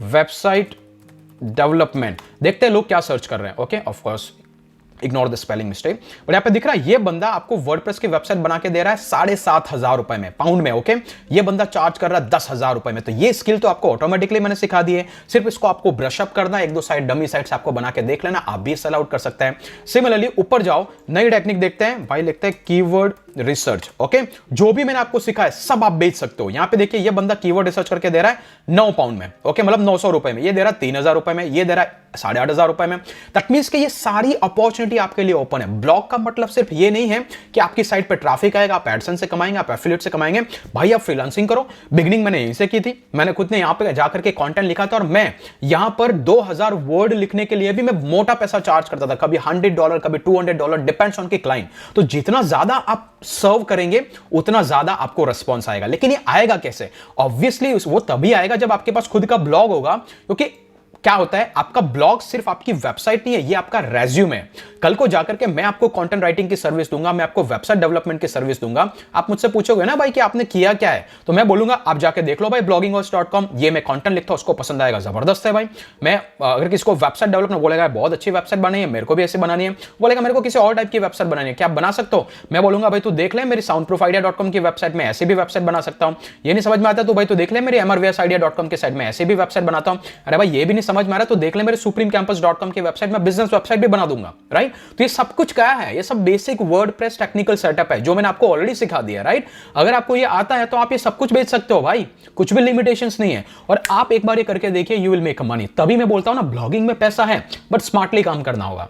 A: वेबसाइट डेवलपमेंट, देखते हैं लोग क्या सर्च कर रहे हैं। Okay, of course ignore the spelling mistake. But यहां पे दिख रहा है ये बंदा आपको वर्डप्रेस की वेबसाइट बना के दे रहा है 7,500 रुपए में, पाउंड में। ओके, ये बंदा चार्ज कर रहा है 10,000 रुपए में। तो ये स्किल तो आपको ऑटोमेटिकली मैंने सिखा दी है, सिर्फ इसको आपको ब्रश अप करना, एक दो साइड डमी साइट्स आपको बना के देख लेना, आप भी सेल आउट कर सकते हैं। सिमिलरली ऊपर जाओ, नई टेक्निक देखते हैं भाई, लिखते हैं कीवर्ड रिसर्च। ओके, जो भी मैंने आपको सिखा है सब आप बेच सकते हो। यहां पे देखिए ये बंदा कीवर्ड रिसर्च करके दे रहा है 9 पाउंड में, ओके, मतलब 900 रुपए में। ये दे रहा है 3,000 रुपए में, ये दे रहा है 8,500 रुपए में। दैट मींस कि ये सारी अपॉर्चुनिटी आपके लिए ओपन है। ब्लॉग का मतलब सिर्फ ये नहीं है कि आपकी साइट पे ट्रैफिक आएगा, आप एडसेंस से कमाएंगे, आप एफिलिएट से कमाएंगे। भाई आप फ्रीलांसिंग करो। बिगिनिंग मैंने यहीं से की थी, मैंने खुद ने यहां पे जाकर के कंटेंट लिखा था, और मैं यहां पर 2000 वर्ड लिखने के लिए भी मैं मोटा पैसा चार्ज करता था, कभी $100, कभी $200, डिपेंड्स ऑन की क्लाइंट। तो जितना ज्यादा आप सर्व करेंगे उतना ज्यादा आपको रिस्पॉन्स आएगा। लेकिन ये आएगा कैसे? ऑब्वियसली वो तभी आएगा जब आपके पास खुद का ब्लॉग होगा, क्योंकि क्या होता है, आपका ब्लॉग सिर्फ आपकी वेबसाइट नहीं है, ये आपका रेज्यूमे है। कल को जाकर के मैं आपको कंटेंट राइटिंग की सर्विस दूंगा, मैं आपको वेबसाइट डेवलपमेंट की सर्विस दूंगा। आप मुझसे पूछोगे ना भाई कि आपने किया क्या है, तो मैं बोलूंगा आप जाके देख लो भाई blogginghost.com, ये मैं कंटेंट लिखता हूं, उसको पसंद आएगा, जबरदस्त है भाई। मैं अगर किसी को वेबसाइट डेवलपमेंट बोलेगा बहुत अच्छी वेबसाइट बनाई है, मेरे को भी ऐसे बनानी है, बोलेगा मेरे को किसी और टाइप की वेबसाइट बनानी है, क्या आप बना सकते हो? मैं बोलूंगा भाई तू देख ले मेरी soundproofidea.com की वेबसाइट में ऐसे भी वेबसाइट बना सकता हूं। ये नहीं समझ में आता तो भाई तू देख ले मेरी mrvsidea.com की साइट में ऐसे भी वेबसाइट बनाता हूं। अरे भाई ये भी नहीं समझ में आ रहा तो देख ले मेरे supremecampus.com की वेबसाइट में बिजनेस वेबसाइट भी बना दूंगा, राइट। तो ये सब कुछ क्या है? ये सब बेसिक वर्डप्रेस टेक्निकल सेटअप है जो मैंने आपको ऑलरेडी सिखा दिया, राइट। अगर आपको ये आता है तो आप ये सब कुछ बेच सकते हो भाई, कुछ भी लिमिटेशंस नहीं है। और आप एक बार ये करके देखिए, यू विल मेक मनी। तभी मैं बोलता हूं ना, ब्लॉगिंग में पैसा है बट स्मार्टली काम करना होगा।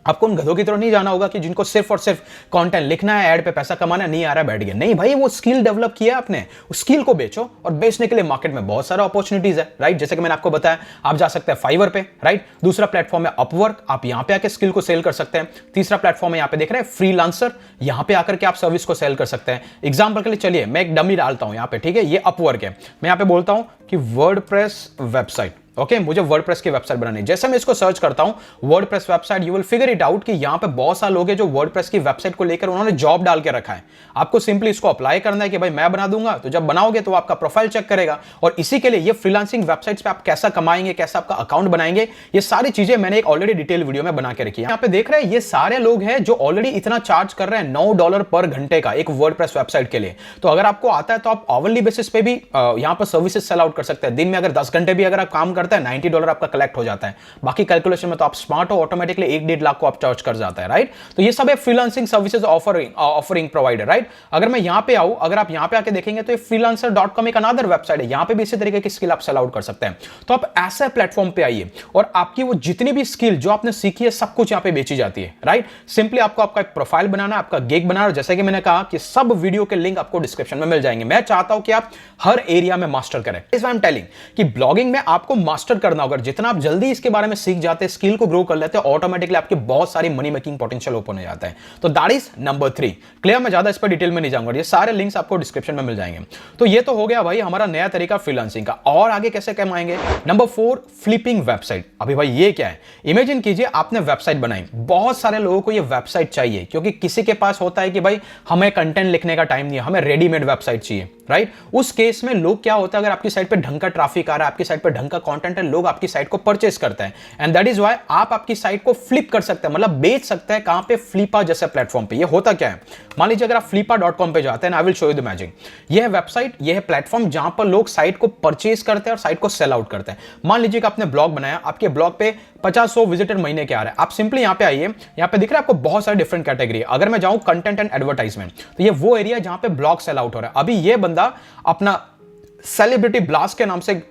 A: आपको उन गधों की तरह नहीं जाना होगा कि जिनको सिर्फ और सिर्फ कंटेंट लिखना है, ऐड पे पैसा कमाना नहीं आ रहा है, बैठ गया। नहीं भाई, वो स्किल डेवलप किया आपने, उस स्किल को बेचो। और बेचने के लिए मार्केट में बहुत सारा अपॉर्चुनिटीज है, राइट। जैसे कि मैंने आपको बताया, आप जा सकते हैं फाइवर पे, राइट। दूसरा प्लेटफॉर्म है अपवर्क, आप यहां पे आके स्किल को सेल कर सकते हैं। तीसरा प्लेटफॉर्म है यहां पे देख रहे हैं फ्रीलांसर, यहां पे आकर के आप सर्विस को सेल कर सकते हैं। एग्जाम्पल के लिए चलिए मैं एक डमी डालता हूं यहां पे, ठीक है, ये अपवर्क है। मैं यहां पे बोलता हूं कि वर्डप्रेस वेबसाइट, ओके, मुझे वर्डप्रेस की वेबसाइट बनानी है। जैसे मैं इसको सर्च करता हूं WordPress website, you will figure it out कि यहां पे बहुत सारे लोग हैं जो वर्डप्रेस की वेबसाइट को लेकर उन्होंने जॉब डाल के रखा है। आपको सिंपली इसको अप्लाई करना है कि भाई मैं बना दूंगा। तो जब बनाओगे तो आपका प्रोफाइल चेक करेगा, और इसी के लिए ये फ्रीलांसिंग वेबसाइट्स पे आप कैसा कमाएंगे, कैसा आपका अकाउंट बनाएंगे, ये सारी चीजें मैंने एक ऑलरेडी डिटेल वीडियो में बना के रखी है। यहां पे देख रहे हैं ये सारे लोग हैं जो ऑलरेडी इतना चार्ज कर रहे हैं, $9 पर घंटे का एक वर्डप्रेस वेबसाइट के लिए। तो अगर आपको आता है तो आप आवरली बेसिस पे भी यहां पर सर्विसेज सेल आउट कर सकते हैं। दिन में अगर 10 घंटे भी अगर आप काम करता है, $90 आपका कलेक्ट हो जाता है। बाकी कैलकुलेशन में तो आप स्मार्ट हो, ऑटोमेटिकली 1-1.5 लाख को आप चार्ज कर जाता है, राइट। तो ये सब है freelancing services offering provider, right. अगर मैं यहां पे आऊं, अगर आप यहां पे आके देखेंगे तो ये freelancer.com एक अनदर वेबसाइट है, यहां पे भी इसी तरीके की स्किल आप सेल आउट कर सकते हैं। तो आप ऐसे प्लेटफॉर्म पे आइए और आपकी वो जितनी भी स्किल जो आपने सीखी है सब कुछ यहां पे बेची जाती है, राइट। सिंपली आपको आपका एक प्रोफाइल बनाना, आपका गिग बनाना, और जैसे कि मैंने कहा कि सब वीडियो के लिंक आपको डिस्क्रिप्शन में मिल जाएंगे। मैं चाहता हूं कि आप हर एरिया में मास्टर करें। इस आई एम टेलिंग कि ब्लॉगिंग में आपको मास्टर करना होगा। जितना आप जल्दी इसके बारे में सीख जाते हैं, स्किल को ग्रो कर लेते हैं, ऑटोमेटिकली आपके बहुत सारी मनी मेकिंग पोटेंशियल ओपन हो जाता है। तो दैट इज नंबर 3। क्लियर? मैं ज्यादा इस पर डिटेल में नहीं जाऊंगा, ये सारे लिंक्स आपको डिस्क्रिप्शन में मिल जाएंगे। तो ये तो हो गया भाई हमारा नया तरीका फ्रीलांसिंग का। और आगे कैसे कमाएंगे? Number 4, flipping website. अभी भाई ये क्या है? इमेजिन कीजिए आपने वेबसाइट बनाई, बहुत सारे लोगों को ये वेबसाइट चाहिए, क्योंकि किसी के पास होता है कि भाई हमें कंटेंट लिखने का टाइम नहीं है, हमें रेडीमेड वेबसाइट चाहिए, राइट। उस केस में लोग क्या होता है, अगर आपकी साइट पे ढंग का ट्रैफिक आ रहा है, आपकी साइट पे ढंग का कंटेंट है, लोग आपकी साइट को परचेस करते हैं। एंड दैट इज व्हाई आप आपकी साइट को फ्लिप कर सकते हैं, मतलब बेच सकते हैं। कहां पे? फ्लिपा जैसे प्लेटफॉर्म पे। ये होता क्या है, मान लीजिए अगर आप flippa.com पे जाते हैं, I will show you the magic. यह वेबसाइट, यह प्लेटफॉर्म जहां पर लोग साइट को परचेस करते हैं और साइट को सेल आउट करते हैं। मान लीजिए कि आपने ब्लॉग बनाया, आपके ब्लॉग पे 50-100 विजिटर महीने के आ रहे हैं। आप सिंपली यहां पे आइए, यहां पे दिख रहा है आपको बहुत सारे डिफरेंट कैटेगरी। अगर मैं जाऊं कंटेंट एंड एडवर्टाइजमेंट, तो ये वो एरिया जहां पे ब्लॉग सेल आउट हो रहा है। अभी ये बंदा अपना सेलिब्रिटी ब्लास्ट के नाम से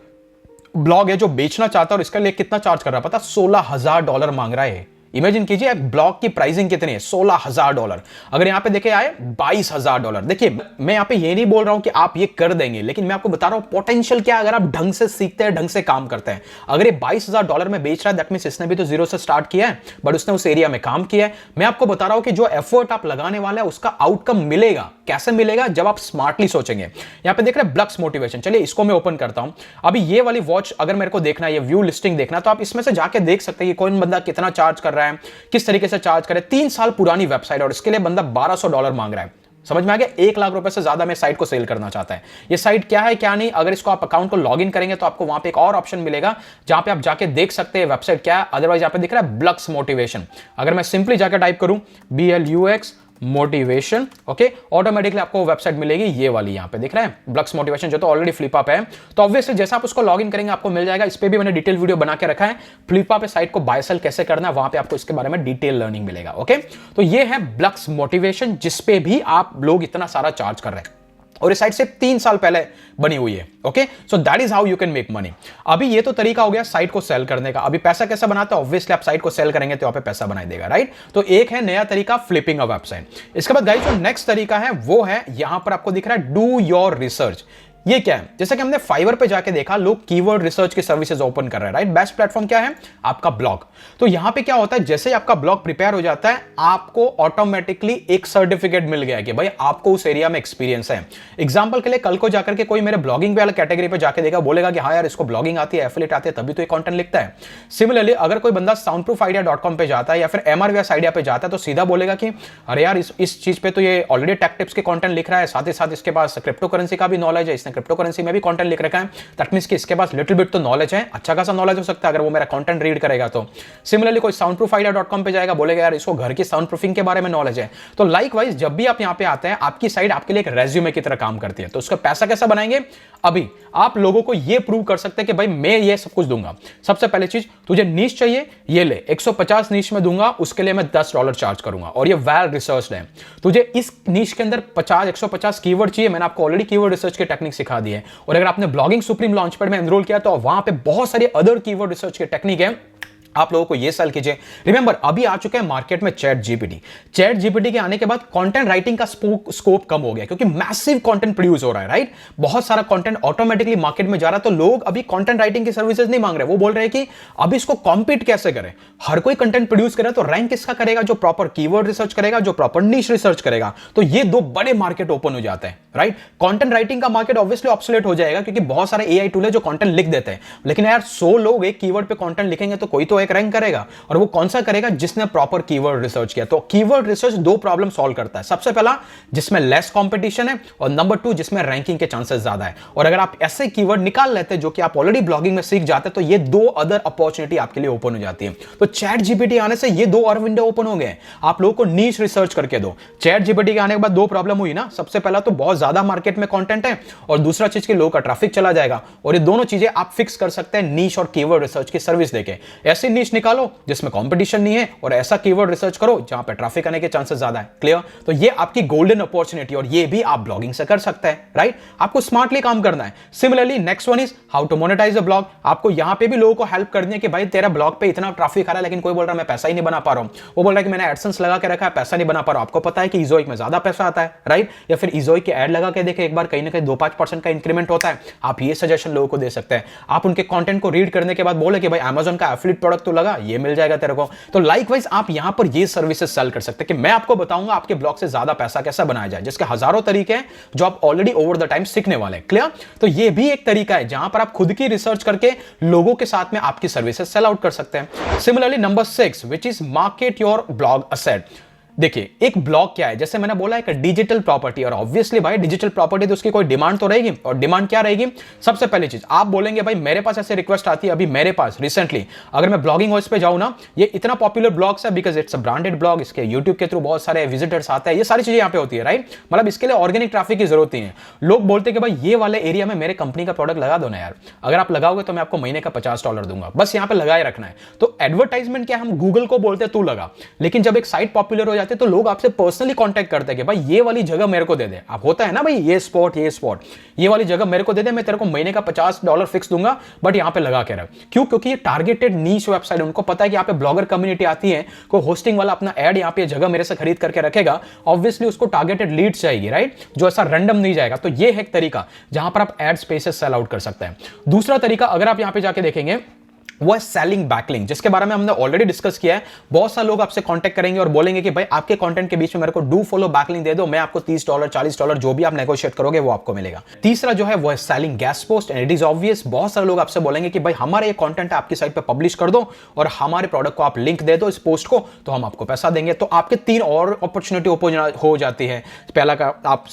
A: ब्लॉग है जो बेचना चाहता है, और इसके लिए कितना चार्ज कर रहा है पता? $16,000 मांग रहा है। इमेजिन कीजिए एक ब्लॉग की प्राइसिंग कितनी है, $16,000। अगर यहां पे देखे आए $22,000। देखिए मैं यहां पे ये नहीं बोल रहा हूं कि आप ये कर देंगे, लेकिन मैं आपको बता रहा हूं पोटेंशियल क्या है अगर आप ढंग से सीखते हैं, ढंग से काम करते हैं। अगर ये $22,000 में बेच रहा है, दैट मींस इसने भी तो जीरो से स्टार्ट किया है, बट उसने उस एरिया में काम किया है। मैं आपको बता रहा हूं कि जो एफर्ट आप लगाने वाले हैं उसका आउटकम मिलेगा। कैसे मिलेगा? जब आप स्मार्टली सोचेंगे। यहां पे देख रहे हैं ब्लक्स मोटिवेशन। चलिए इसको मैं ओपन करता हूं। अभी ये वाली वॉच अगर मेरे को देखना है, ये व्यू लिस्टिंग देखना, तो आप इसमें से जाके देख सकते हैं कि कौन बंदा कितना चार्ज कर रहा है, किस तरीके से चार्ज करे। 3 साल पुरानी वेबसाइट, और इसके लिए बंदा $1,200 मांग रहा है। समझ में आ गया? 1 लाख रुपए से ज्यादा में साइट को सेल करना चाहता है। ये साइट क्या है क्या नहीं, अगर इसको आप अकाउंट को लॉगिन करेंगे तो आपको वहां पे एक और ऑप्शन मिलेगा जहां पे आप जाके देख सकते हैं वेबसाइट क्या है। अदरवाइज यहां पे दिख रहा है ब्लक्स मोटिवेशन। अगर मैं सिंपली जाकर टाइप करूं BLUX मोटिवेशन, ओके, ऑटोमेटिकली आपको वेबसाइट मिलेगी ये वाली। यहां पे दिख रहा है ब्लक्स मोटिवेशन, जो तो ऑलरेडी फ्लिपा पे है। तो ऑब्वियसली जैसा आप उसको लॉगिन करेंगे आपको मिल जाएगा। इस पे भी मैंने डिटेल वीडियो बना के रखा है, फ्लिपा पे साइट को बाय सेल कैसे करना है, वहां पे आपको इसके बारे में डिटेल लर्निंग मिलेगा। ओके, तो ये है ब्लक्स मोटिवेशन, जिसपे भी आप लोग इतना सारा चार्ज कर रहे हैं, और इस साइट से 3 साल पहले बनी हुई है। Okay, so that is how you can make money. अभी ये तो तरीका हो गया साइट को सेल करने का। अभी पैसा कैसे बनाते हैं? ऑब्वियसली आप साइट को सेल करेंगे तो यहाँ पे पैसा बनाई देगा, राइट। तो एक है नया तरीका फ्लिपिंग अ वेबसाइट। इसके बाद गाइस जो नेक्स्ट तरीका है वो है, यहां पर आपको दिख रहा है डू योर रिसर्च। ये क्या है? जैसे कि हमने फाइवर पे जाके देखा, लोग कीवर्ड रिसर्च की सर्विसेज ओपन कर रहे हैं, राइट। बेस्ट प्लेटफॉर्म क्या है? आपका ब्लॉग। तो यहां पे क्या होता है, जैसे ही आपका ब्लॉग प्रिपेयर हो जाता है, आपको ऑटोमेटिकली एक सर्टिफिकेट मिल गया कि भाई आपको उस एरिया में एक्सपीरियंस है। एग्जांपल के लिए कल को जाकर के कोई मेरे ब्लॉगिंग वाला कैटेगरी पे जाके देखा, बोलेगा कि हाँ यार इसको ब्लॉगिंग आती है, एफिलिएट आती है, तभी तो ये कंटेंट लिखता है। सिमिलरली अगर कोई बंदा soundproofidea.com पे जाता है या फिर MRVS आइडिया पे जाता है, तो सीधा बोलेगा कि अरे यार इस चीज पे तो ये ऑलरेडी टेक टिप्स के कंटेंट लिख रहा है, साथ ही साथ इसके पास क्रिप्टो करेंसी का भी नॉलेज है, इसने क्रिप्टो करेंसी में भी कंटेंट लिख रखा है। दैट मींस कि इसके पास लिटिल बिट तो नॉलेज है, अच्छा खासा नॉलेज हो सकता है अगर वो मेरा कंटेंट रीड करेगा तो। सिमिलरली कोई soundproofidea.com पे जाएगा, बोलेगा यार इसको घर की साउंड प्रूफिंग के बारे में नॉलेज है। तो लाइकवाइज जब भी आप यहां पे आते हैं, आपकी साइट आपके लिए एक रेज्यूमे की तरह काम करती है। तो उसका पैसा कैसा बनाएंगे? अभी आप लोगों को यह प्रूव कर सकते हैं कि भाई मैं ये सब कुछ दूंगा। सबसे पहले चीज, तुझे नीश चाहिए, ये ले, 150 नीश में दूंगा, उसके लिए मैं $10 चार्ज करूंगा, और ये वेल रिसर्च्ड है। तुझे इस नीश के अंदर 150 कीवर्ड चाहिए, मैंने आपको ऑलरेडी कीवर्ड रिसर्च की टेक्निक सिखा दी है। और अगर आपने ब्लॉगिंग सुप्रीम लॉन्चपैड में एनरोल किया तो वहां पे बहुत सारे अदर कीवर्ड रिसर्च की टेक्निक है, आप लोगों को ये सेल कीजिए। रिमेंबर अभी आ चुके हैं मार्केट में चैट जीपीटी के आने के बाद कंटेंट राइटिंग का स्कोप कम हो गया, क्योंकि मैसिव कंटेंट प्रोड्यूस हो रहा है, राइट। बहुत सारा कंटेंट ऑटोमेटिकली मार्केट में जा रहा है, तो लोग अभी कंटेंट राइटिंग की सर्विसेज नहीं मांग रहे। वो बोल रहे हैं कि अभी इसको कॉम्पीट कैसे करें। हर कोई कंटेंट प्रोड्यूस करे तो रैंक किसका करेगा? जो प्रॉपर कीवर्ड रिसर्च करेगा, जो प्रॉपर नीश रिसर्च करेगा। तो ये 2 बड़े मार्केट ओपन हो जाते हैं, राइट। कंटेंट राइटिंग का मार्केट ऑब्वियसली ऑब्सोलेट हो जाएगा, क्योंकि बहुत सारे AI टूल है जो कंटेंट लिख देते हैं। लेकिन यार 100 लोग एक कीवर्ड पे कंटेंट लिखेंगे तो कोई तो वो एक रैंक करेगा, और वो कौन सा करेगा? जिसने प्रॉपर कीवर्ड रिसर्च किया। तो कीवर्ड रिसर्च दो प्रॉब्लम सॉल्व करता है। सबसे पहला, जिसमें लेस कंपटीशन है, और नंबर 2 जिसमें रैंकिंग के चांसेस ज्यादा है। और अगर आप ऐसे कीवर्ड निकाल लेते हैं जो कि आप ऑलरेडी ब्लॉगिंग में सीख जाते हैं, तो ये दो अदर अपॉर्चुनिटी आपके लिए ओपन हो जाती है। तो चैट जीपीटी आने से ये दो और विंडो ओपन हो गए। आप लोगों को नीश रिसर्च करके दो। चैट जीपीटी के आने के बाद दो प्रॉब्लम हुई ना, सबसे पहला तो बहुत ज्यादा मार्केट में कंटेंट है, और दूसरा चीज के लोगों का ट्रैफिक चला जाएगा। और ये दोनों चीजें आप फिक्स कर सकते हैं नीश और कीवर्ड रिसर्च की सर्विस देके। ऐसी नीश निकालो जिसमें कंपटीशन नहीं है, और ऐसा कीवर्ड रिसर्च करो जहां पे ट्रैफिक आने के चांसेस ज्यादा है। क्लियर? तो ये आपकी गोल्डन अपॉर्चुनिटी, और ये भी आप ब्लॉगिंग से कर सकते हैं, राइट? आपको स्मार्टली काम करना है। Similarly next one is how to monetise a blog. आपको यहां पे भी लोगों को हेल्प करनी है कि भाई तेरा ब्लॉग पे इतना ट्रैफिक आ रहा है, लेकिन कोई बोल रहा है मैं पैसा ही नहीं बना पा रहा हूं, वो बोल रहा है कि मैंने एडसेंस लगा के रखा है, पैसा नहीं बना पा रहा हूं। आपको पता है कि इजोइक में ज्यादा पैसा आता है, राइट? या फिर इजोइक के ऐड लगा के देखे एक बार, कहीं ना कहीं 2-5% का इंक्रीमेंट होता है। आप ये सजेशन लोगों को दे सकते हैं। आप उनके कंटेंट को रीड करने के बाद बोले कि भाई अमेजन का एफिलिएट प्रोडक्ट तो लगा, ये मिल जाएगा तेरे को। तो लाइकवाइज आप यहां पर ये सर्विसेज सेल कर सकते हैं कि मैं आपको बताऊंगा आपके ब्लॉग से ज्यादा पैसा कैसा बनाया जाए, जिसके हजारों तरीके हैं जो आप ऑलरेडी ओवर द टाइम सीखने वाले हैं। क्लियर? तो ये भी एक तरीका है जहां पर आप खुद की रिसर्च करके लोगों के साथ में आपकी सर्विसेज सेल आउट कर सकते हैं। Similarly number 6 which is market your blog asset. देखिए, एक ब्लॉग क्या है? जैसे मैंने बोला एक डिजिटल प्रॉपर्टी, और ऑब्वियसली भाई डिजिटल प्रॉपर्टी तो उसकी कोई डिमांड तो रहेगी। और डिमांड क्या रहेगी? सबसे पहली चीज आप बोलेंगे भाई मेरे पास ऐसे रिक्वेस्ट आती है, अभी मेरे पास रिसेंटली अगर मैं ब्लॉगिंग वॉइस पे जाऊं ना, ये इतना पॉपुलर ब्लॉग्स है because it's a branded blog, इसके यूट्यूब के थ्रू बहुत सारे विजिटर्स आते हैं, ये सारी चीजें यहां पे होती है, राइट? मतलब इसके लिए ऑर्गेनिक ट्रैफिक की जरूरत नहीं है। लोग बोलते हैं कि भाई ये वाले एरिया में मेरे कंपनी का प्रोडक्ट लगा दो ना यार, अगर आप लगाओगे तो मैं आपको महीने का $50 दूंगा, बस यहां पे लगाए रखना है। तो एडवर्टाइजमेंट क्या, हम गूगल को बोलते हैं तू लगा, लेकिन जब एक साइट पॉपुलर हो जाती है तो लोग आपसे पर्सनली कांटेक्ट करते हैं कि भाई ये वाली जगह मेरे को दे दे। आप होता है ना भाई ये स्पॉट ये वाली जगह मेरे को दे दे, मैं तेरे को महीने का $50 फिक्स दूंगा, बट यहां पे लगा के रख। क्यों? क्योंकि ये टारगेटेड नीश वेबसाइट, उनको पता है कि यहां पे ब्लॉगर कम्युनिटी आती है, कोई होस्टिंग वाला अपना ऐड यहां पे जगह मेरे से खरीद करके रखेगा, ऑब्वियसली उसको टारगेटेड लीड्स चाहिए, राइट? जो ऐसा रैंडम नहीं जाएगा। तो ये है एक तरीका जहां पर आप एड स्पेसेस सेल आउट कर सकते हैं। दूसरा तरीका अगर आप यहां पे जाके देखेंगे वो है सेलिंग बैकलिंक, जिसके बारे में हमने ऑलरेडी डिस्कस किया है। बहुत सारे लोग आपसे कांटेक्ट करेंगे और बोलेंगे कि भाई आपके कंटेंट के बीच में मेरे को डू फॉलो बैकलिंक दे दो, मैं आपको $30 $40 जो भी आप नेगोशिएट करोगे वो आपको मिलेगा। तीसरा जो है वो है selling guest post, and it is obvious बहुत सारे लोग आपसे बोलेंगे कि भाई हमारा ये कंटेंट आपकी साइट पे पब्लिश कर दो और हमारे प्रोडक्ट को आप लिंक दे दो इस पोस्ट को, तो हम आपको पैसा देंगे। तो आपके 3 और अपॉर्चुनिटी ओपन हो जाती है। पहला का आप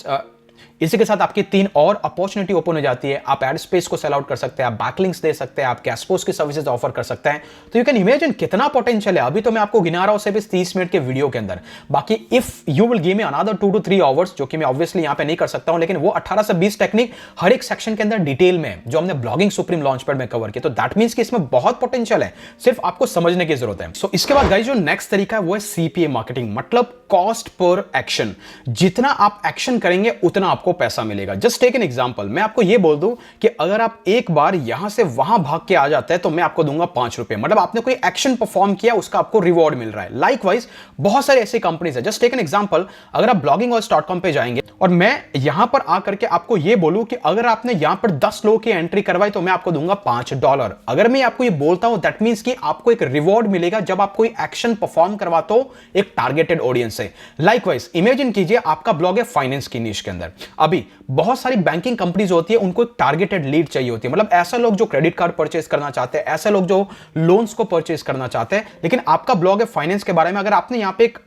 A: इसी के साथ आपकी 3 और अपॉर्चुनिटी ओपन हो जाती है। आप एड स्पेस को सेल आउट कर सकते हैं, आप बैकलिंक्स दे सकते हैं, आप गेस्ट पोस्ट की सर्विसेज ऑफर कर सकते हैं। तो यू कैन इमेजिन कितना पोटेंशियल है। अभी तो मैं आपको गिना रहा हूं सिर्फ इस 30 मिनट के वीडियो के अंदर। बाकी if you will give me another 2 to 3 hours, जो कि मैं ऑब्वियसली यहां पे नहीं कर सकता हूं, लेकिन वो 18 से 20 टेक्निक हर एक सेक्शन के अंदर डिटेल में जो हमने ब्लॉगिंग सुप्रीम लॉन्च पैड में कवर किया। तो दैट मींस कि इसमें बहुत पोटेंशियल है, सिर्फ आपको समझने की जरूरत है। सो इसके बाद गाइस जो नेक्स्ट तरीका है वो है सीपीए मार्केटिंग, मतलब कॉस्ट पर एक्शन। जितना आप एक्शन करेंगे उतना आपको पैसा मिलेगा। जस्ट टेक एन एग्जांपल, मैं आपको यह बोल दूं कि अगर आप एक बार यहां से वहां भाग के आ जाते हैं तो मैं आपको दूंगा ₹5, मतलब आपने कोई एक्शन परफॉर्म किया उसका आपको रिवॉर्ड मिल रहा है। लाइकवाइज बहुत सारे ऐसी कंपनीज है। जस्ट टेक एन एग्जांपल, अगर आप bloggingos.com पे जाएंगे और मैं यहां पर आकर के आपको यह बोलूं कि अगर आपने यहां पर 10 लोगों की एंट्री करवाई तो मैं आपको दूंगा $5। अगर मैं आपको यह बोलता हूं दैट मींस कि आपको एक रिवॉर्ड मिलेगा जब आप कोई एक्शन परफॉर्म करवाते हो एक टारगेटेड ऑडियंस से। लाइकवाइज इमेजिन कीजिए आपका ब्लॉग है फाइनेंस की नीश के अंदर। अभी बहुत सारी बैंकिंग कंपनीज होती है, उनको एक टारगेटेड लीड चाहिए होती है, मतलब ऐसा लोग जो क्रेडिट कार्ड परचेज करना चाहते हैं, ऐसे लोग जो लोन्स को परचेज करना चाहते हैं। लेकिन आपका ब्लॉग है फाइनेंस के बारे में, अगर आपने यहां पे एक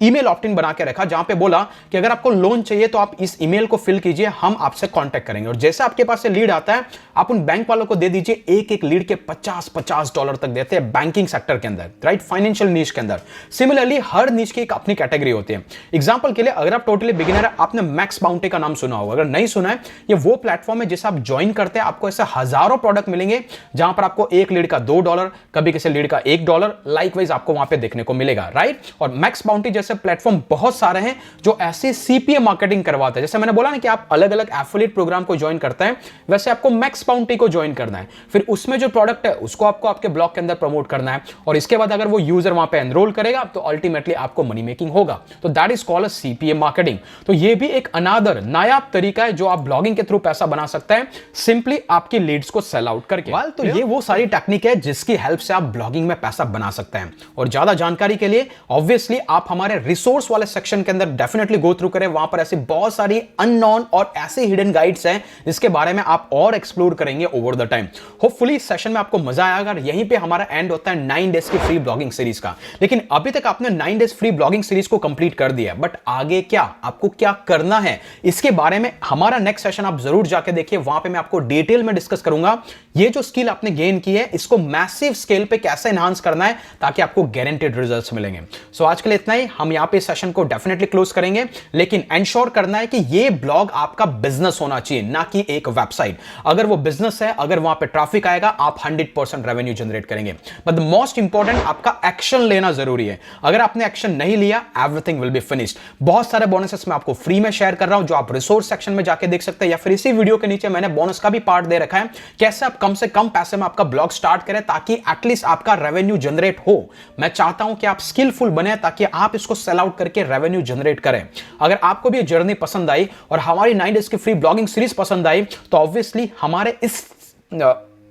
A: ईमेल ऑप्ट-इन बना के रखा जहां पे बोला कि अगर आपको लोन चाहिए तो आप इस ईमेल को फिल कीजिए, हम आपसे कांटेक्ट करेंगे, और जैसे आपके पास से लीड आता है आप उन बैंक वालों को दे दीजिए। एक एक लीड के $50 तक देते हैं बैंकिंग सेक्टर के अंदर, राइट? फाइनेंशियल नीश के अंदर। सिमिलरली हर नीश की एक अपनी कैटेगरी होती है। एग्जांपल के लिए अगर आप टोटली बिगिनर है, आपने मैक्स बाउंटी का नाम सुना होगा, अगर नहीं सुना है ये वो प्लेटफॉर्म है जिसे आप ज्वाइन करते हैं, आपको ऐसे हजारों प्रोडक्ट मिलेंगे जहां पर आपको एक लीड का $2, कभी किसी लीड का $1 लाइकवाइज आपको वहां पे देखने को मिलेगा, राइट? और मैक्स बाउंटी जैसे प्लेटफॉर्म बहुत सारे हैं जो ऐसे सीपीए मार्केटिंग करवाते हैं। जैसे मैंने बोला ना कि आप अलग अलग एफिलिएट प्रोग्राम को ज्वाइन करते हैं, वैसे आपको मैक्स बाउंटी को ज्वाइन करना है। फिर उसमें जो प्रोडक्ट है उसको आपको आपके ब्लॉग के अंदर प्रमोट करना है, और इसके बाद अगर वो यूजर वहां पे एनरोल करेगा तो अल्टीमेटली आपको मनी मेकिंग होगा। तो that is called CPA marketing. तो ये भी एक अनादर नायाब तरीका है जो आप ब्लॉगिंग के थ्रू पैसा बना सकते हैं, सिंपली आपकी लीड्स को सेल आउट करके। तो ये वो सारी टेक्निक है जिसकी हेल्प से आप ब्लॉगिंग में पैसा बना सकते हैं। और ज्यादा जानकारी के लिए ऑब्वियसली आप हमारे रिसोर्स वाले सेक्शन के अंदर डेफिनेटली गो थ्रू करें। वहां पर ऐसी बहुत सारी अननोन और ऐसे हिडन गाइड्स हैं जिसके बारे में आप और एक्सप्लोर करेंगे ओवर द टाइम। होपफुली इस सेशन में आपको मजा आएगा। यहीं पे हमारा एंड होता है 9 डेज की फ्री ब्लॉगिंग सीरीज का। लेकिन अभी तक आपने 9 डेज फ्री ब्लॉगिंग सीरीज को कंप्लीट कर दिया, बट आगे क्या, आपको क्या करना है, इसके बारे में हमारा नेक्स्ट सेशन आप जरूर जाके देखिए। वहां पे मैं आपको डिटेल में डिस्कस करूंगा ये जो स्किल आपने गेन की है इसको मैसिव स्केल पे कैसे एनहांस करना है ताकि आपको गारंटेड रिजल्ट्स मिलेंगे। सो आज के लिए इतना ही। हम यहां पे सेशन को डेफिनेटली क्लोज करेंगे, लेकिन एंश्योर करना है कि ये ब्लॉग आपका बिजनेस होना चाहिए, ना कि एक वेबसाइट। अगर वो बिजनेस है, अगर वहां पे ट्रैफिक आएगा, आप 100% रेवेन्यू जनरेट करेंगे। बट द मोस्ट इंपॉर्टेंट, आपका एक्शन लेना जरूरी है। अगर आपने एक्शन नहीं लिया, एवरीथिंग विल बी फिनिश्ड। बहुत सारे बोनसेस मैं आपको फ्री में शेयर कर रहा हूं जो आप रिसोर्स सेक्शन में जाके देख सकते हैं, या फिर इसी वीडियो के नीचे मैंने बोनस का भी पार्ट दे रखा है, कैसे आप कम से कम पैसे में आपका ब्लॉग स्टार्ट करें ताकि एटलीस्ट आपका रेवेन्यू जनरेट हो। मैं चाहता हूं कि आप स्किलफुल बने ताकि आप इसको सेल आउट करके रेवेन्यू जनरेट करें। अगर आपको भी ये जर्नी पसंद आई और हमारी 9 डेज की फ्री ब्लॉगिंग सीरीज पसंद आई तो ऑब्वियसली हमारे इस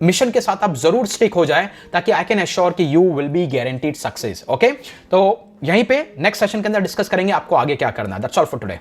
A: मिशन के साथ आप जरूर स्टिक हो जाए ताकि आई कैन एश्योर कि you will be guaranteed success. Okay, तो यहीं पे नेक्स्ट सेशन के अंदर डिस्कस करेंगे आपको आगे क्या करना है। That's all for today.